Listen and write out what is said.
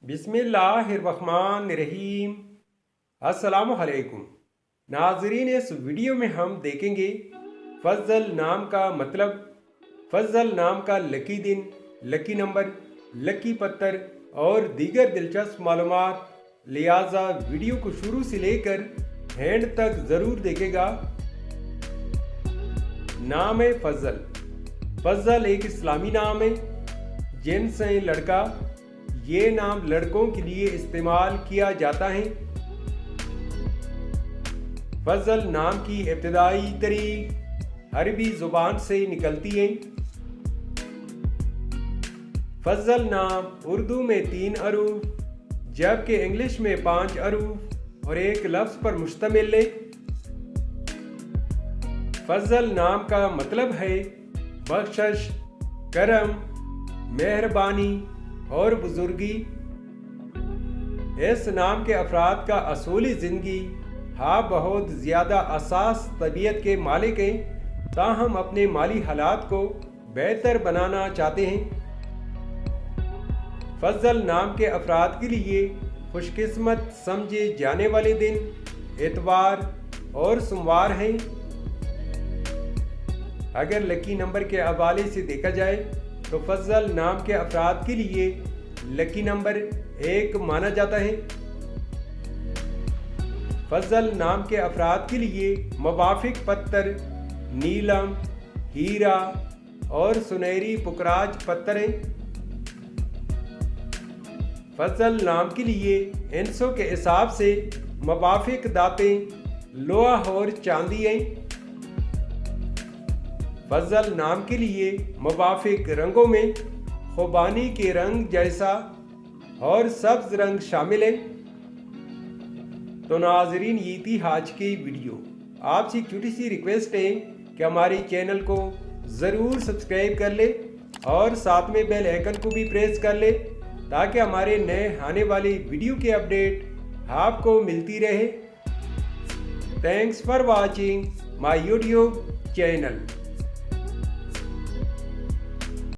बिस्मिल्लाहिर्रहमानिर्रहीम। अस्सलामुअलैकुम नाजरीन, इस वीडियो में हम देखेंगे फजल नाम का मतलब, फजल नाम का लकी दिन, लकी नंबर, लकी पत्थर और दीगर दिलचस्प मालूमात। लिहाजा वीडियो को शुरू से लेकर एंड तक ज़रूर देखेगा। नाम है फजल। फजल एक इस्लामी नाम है, जिनसे लड़का। ये नाम लड़कों के लिए इस्तेमाल किया जाता है। फजल नाम की इब्तिदाई तारीख अरबी ज़ुबान से निकलती है। फजल नाम उर्दू में 3 हरूफ जबकि इंग्लिश में 5 हरूफ और एक लफ्ज़ पर मुश्तमिल है। फजल नाम का मतलब है बख्शिश, करम, मेहरबानी और बुजुर्गी। इस नाम के अफराद का असूली ज़िंदगी बहुत ज़्यादा असास तबीयत के मालिक हैं, ताहम अपने माली हालात को बेहतर बनाना चाहते हैं। फजल नाम के अफराद के लिए खुशकिस्मत समझे जाने वाले दिन इतवार और सोमवार हैं। अगर लकी नंबर के हवाले से देखा जाए तो फजल नाम के अफराद के लिए लकी नंबर 1 माना जाता है। फजल नाम के अफराद के लिए मुवाफिक पत्थर नीलम, हीरा और सुनहरी पुखराज पत्थर हैं। फजल नाम के लिए इंसों के हिसाब से मुवाफिक दातें लोहा और चांदी हैं। फजल नाम के लिए मुवाफिक रंगों में खुबानी के रंग जैसा और सब्ज रंग शामिल है। तो नाजरीन, ये थी आज की वीडियो। आपसे एक छोटी सी रिक्वेस्ट है कि हमारे चैनल को ज़रूर सब्सक्राइब कर ले और साथ में बेल आइकन को भी प्रेस कर ले ताकि हमारे नए आने वाले वीडियो के अपडेट आपको मिलती रहे। Thanks for watching my YouTube channel.